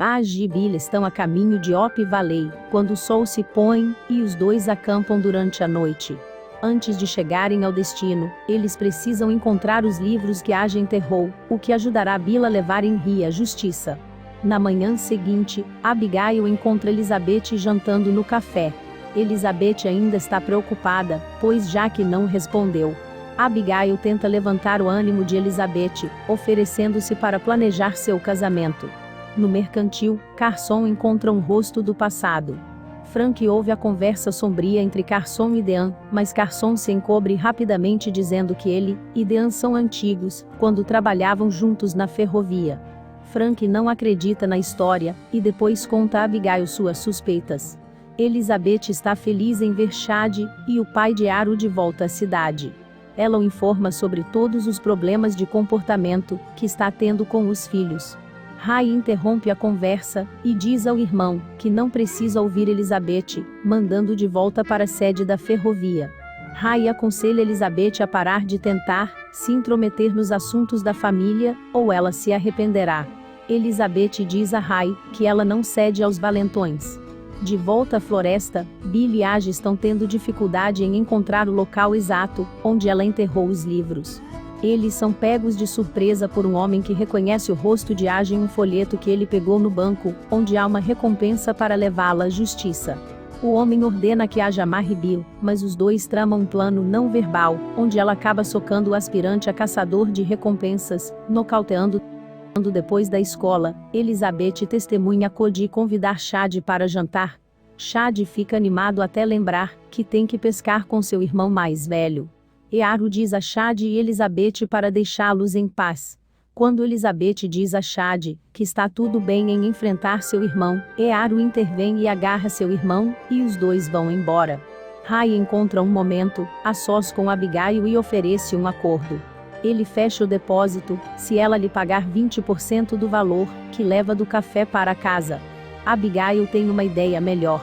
Page e Bill estão a caminho de Hope Valley, quando o sol se põe, e os dois acampam durante a noite. Antes de chegarem ao destino, eles precisam encontrar os livros que Age enterrou, o que ajudará Bill a levar Henry à justiça. Na manhã seguinte, Abigail encontra Elizabeth jantando no café. Elizabeth ainda está preocupada, pois Jack não respondeu. Abigail tenta levantar o ânimo de Elizabeth, oferecendo-se para planejar seu casamento. No mercantil, Carson encontra um rosto do passado. Frank ouve a conversa sombria entre Carson e Dean, mas Carson se encobre rapidamente dizendo que ele e Dean são antigos, quando trabalhavam juntos na ferrovia. Frank não acredita na história, e depois conta a Abigail suas suspeitas. Elizabeth está feliz em ver Chad e o pai de Aro de volta à cidade. Ela o informa sobre todos os problemas de comportamento que está tendo com os filhos. Ray interrompe a conversa e diz ao irmão que não precisa ouvir Elizabeth, mandando de volta para a sede da ferrovia. Ray aconselha Elizabeth a parar de tentar se intrometer nos assuntos da família, ou ela se arrependerá. Elizabeth diz a Ray que ela não cede aos valentões. De volta à floresta, Bill e Age estão tendo dificuldade em encontrar o local exato onde ela enterrou os livros. Eles são pegos de surpresa por um homem que reconhece o rosto de Age em um folheto que ele pegou no banco, onde há uma recompensa para levá-la à justiça. O homem ordena que Age amarre Bill, mas os dois tramam um plano não verbal, onde ela acaba socando o aspirante a caçador de recompensas, nocauteando. Depois da escola, Elizabeth testemunha Cody convidar Chad para jantar. Chad fica animado até lembrar que tem que pescar com seu irmão mais velho. Earo diz a Chad e Elizabeth para deixá-los em paz. Quando Elizabeth diz a Chad que está tudo bem em enfrentar seu irmão, Earo intervém e agarra seu irmão, e os dois vão embora. Ray encontra um momento, a sós com Abigail e oferece um acordo. Ele fecha o depósito, se ela lhe pagar 20% do valor que leva do café para casa. Abigail tem uma ideia melhor.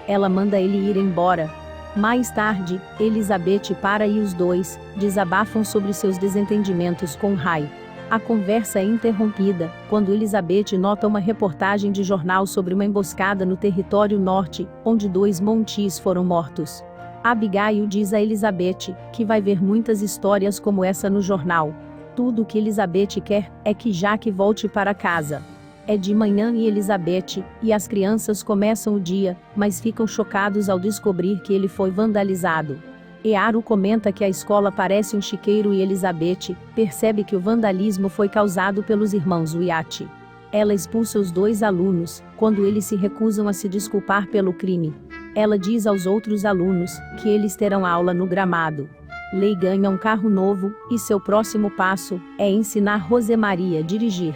Ela manda ele ir embora. Mais tarde, Elizabeth para e os dois desabafam sobre seus desentendimentos com Ray. A conversa é interrompida quando Elizabeth nota uma reportagem de jornal sobre uma emboscada no território norte, onde 2 Mounties foram mortos. Abigail diz a Elizabeth que vai ver muitas histórias como essa no jornal. Tudo o que Elizabeth quer é que Jack volte para casa. É de manhã e Elizabeth e as crianças começam o dia, mas ficam chocados ao descobrir que ele foi vandalizado. Earo comenta que a escola parece um chiqueiro e Elizabeth percebe que o vandalismo foi causado pelos irmãos Wyatt. Ela expulsa os 2 alunos, quando eles se recusam a se desculpar pelo crime. Ela diz aos outros alunos que eles terão aula no gramado. Leigh ganha um carro novo, e seu próximo passo é ensinar Rosemarie a dirigir.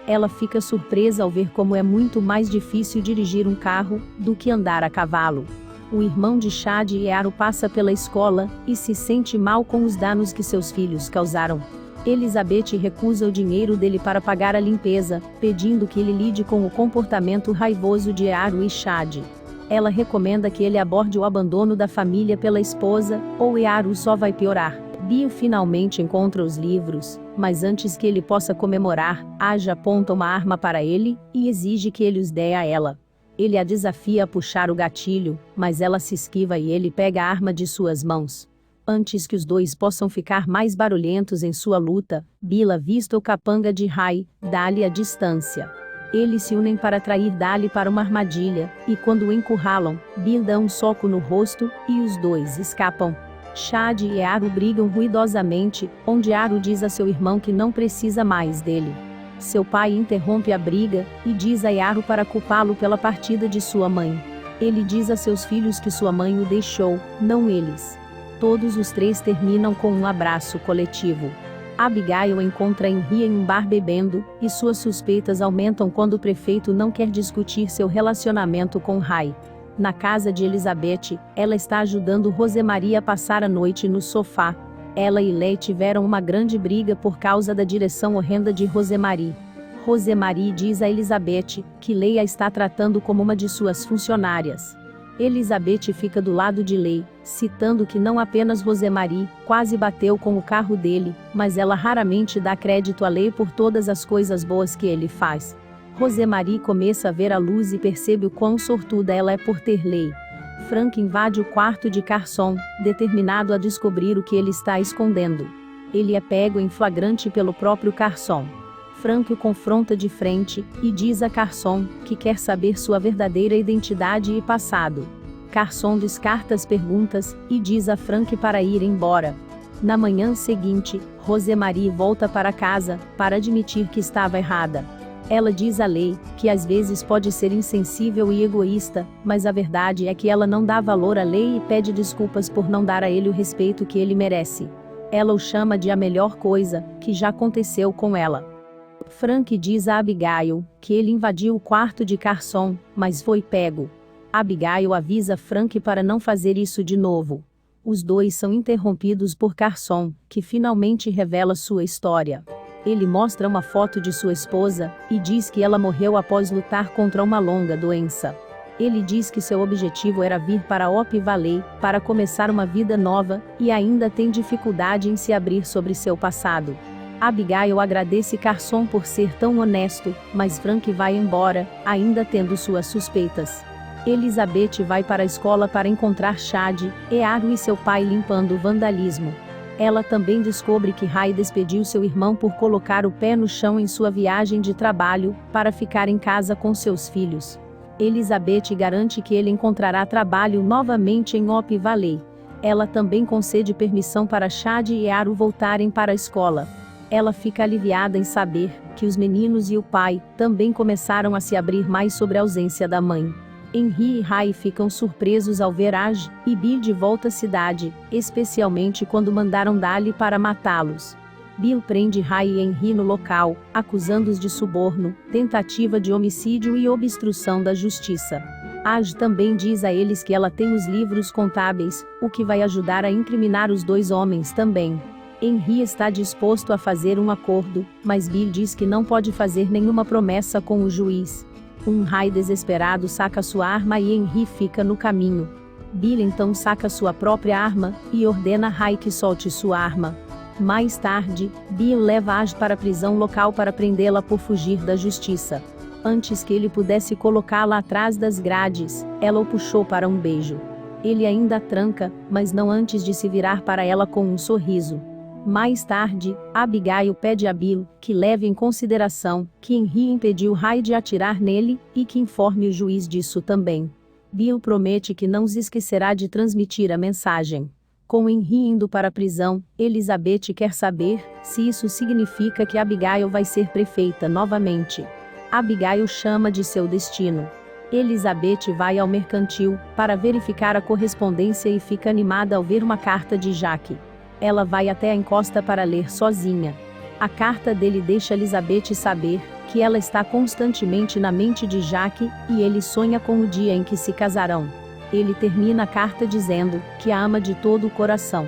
Ela fica surpresa ao ver como é muito mais difícil dirigir um carro do que andar a cavalo. O irmão de Chad e Earo passa pela escola e se sente mal com os danos que seus filhos causaram. Elizabeth recusa o dinheiro dele para pagar a limpeza, pedindo que ele lide com o comportamento raivoso de Earo e Chad. Ela recomenda que ele aborde o abandono da família pela esposa, ou Earo só vai piorar. Bill finalmente encontra os livros, mas antes que ele possa comemorar, Age aponta uma arma para ele e exige que ele os dê a ela. Ele a desafia a puxar o gatilho, mas ela se esquiva e ele pega a arma de suas mãos. Antes que os dois possam ficar mais barulhentos em sua luta, Bill avista o capanga de Ray, dá-lhe a distância. Eles se unem para atrair Dali para uma armadilha, e quando o encurralam, Bill dá um soco no rosto, e os dois escapam. Chad e Earo brigam ruidosamente, onde Earo diz a seu irmão que não precisa mais dele. Seu pai interrompe a briga, e diz a Earo para culpá-lo pela partida de sua mãe. Ele diz a seus filhos que sua mãe o deixou, não eles. Todos os 3 terminam com um abraço coletivo. Abigail encontra Henry em um bar bebendo, e suas suspeitas aumentam quando o prefeito não quer discutir seu relacionamento com Ray. Na casa de Elizabeth, ela está ajudando Rosemarie a passar a noite no sofá. Ela e Leigh tiveram uma grande briga por causa da direção horrenda de Rosemarie. Rosemarie diz a Elizabeth que Leigh a está tratando como uma de suas funcionárias. Elizabeth fica do lado de Leigh, citando que não apenas Rosemarie quase bateu com o carro dele, mas ela raramente dá crédito a Leigh por todas as coisas boas que ele faz. Rosemarie começa a ver a luz e percebe o quão sortuda ela é por ter Leigh. Frank invade o quarto de Carson, determinado a descobrir o que ele está escondendo. Ele é pego em flagrante pelo próprio Carson. Frank o confronta de frente, e diz a Carson que quer saber sua verdadeira identidade e passado. Carson descarta as perguntas, e diz a Frank para ir embora. Na manhã seguinte, Rosemarie volta para casa, para admitir que estava errada. Ela diz a Leigh que às vezes pode ser insensível e egoísta, mas a verdade é que ela não dá valor a Leigh e pede desculpas por não dar a ele o respeito que ele merece. Ela o chama de a melhor coisa que já aconteceu com ela. Frank diz a Abigail que ele invadiu o quarto de Carson, mas foi pego. Abigail avisa Frank para não fazer isso de novo. Os dois são interrompidos por Carson, que finalmente revela sua história. Ele mostra uma foto de sua esposa, e diz que ela morreu após lutar contra uma longa doença. Ele diz que seu objetivo era vir para Hope Valley, para começar uma vida nova, e ainda tem dificuldade em se abrir sobre seu passado. Abigail agradece Carson por ser tão honesto, mas Frank vai embora, ainda tendo suas suspeitas. Elizabeth vai para a escola para encontrar Chad, Earo e seu pai limpando o vandalismo. Ela também descobre que Ray despediu seu irmão por colocar o pé no chão em sua viagem de trabalho, para ficar em casa com seus filhos. Elizabeth garante que ele encontrará trabalho novamente em Hope Valley. Ela também concede permissão para Chad e Earo voltarem para a escola. Ela fica aliviada em saber que os meninos e o pai também começaram a se abrir mais sobre a ausência da mãe. Henry e Ray ficam surpresos ao ver Aj e Bill de volta à cidade, especialmente quando mandaram Dali para matá-los. Bill prende Ray e Henry no local, acusando-os de suborno, tentativa de homicídio e obstrução da justiça. Aj também diz a eles que ela tem os livros contábeis, o que vai ajudar a incriminar os dois homens também. Henry está disposto a fazer um acordo, mas Bill diz que não pode fazer nenhuma promessa com o juiz. Ray desesperado saca sua arma e Henry fica no caminho. Bill então saca sua própria arma, e ordena a Ray que solte sua arma. Mais tarde, Bill leva Aj para a prisão local para prendê-la por fugir da justiça. Antes que ele pudesse colocá-la atrás das grades, ela o puxou para um beijo. Ele ainda a tranca, mas não antes de se virar para ela com um sorriso. Mais tarde, Abigail pede a Bill que leve em consideração que Henry impediu Ray de atirar nele, e que informe o juiz disso também. Bill promete que não se esquecerá de transmitir a mensagem. Com Henry indo para a prisão, Elizabeth quer saber se isso significa que Abigail vai ser prefeita novamente. Abigail chama de seu destino. Elizabeth vai ao mercantil para verificar a correspondência e fica animada ao ver uma carta de Jack. Ela vai até a encosta para ler sozinha. A carta dele deixa Elizabeth saber que ela está constantemente na mente de Jack, e ele sonha com o dia em que se casarão. Ele termina a carta dizendo que a ama de todo o coração.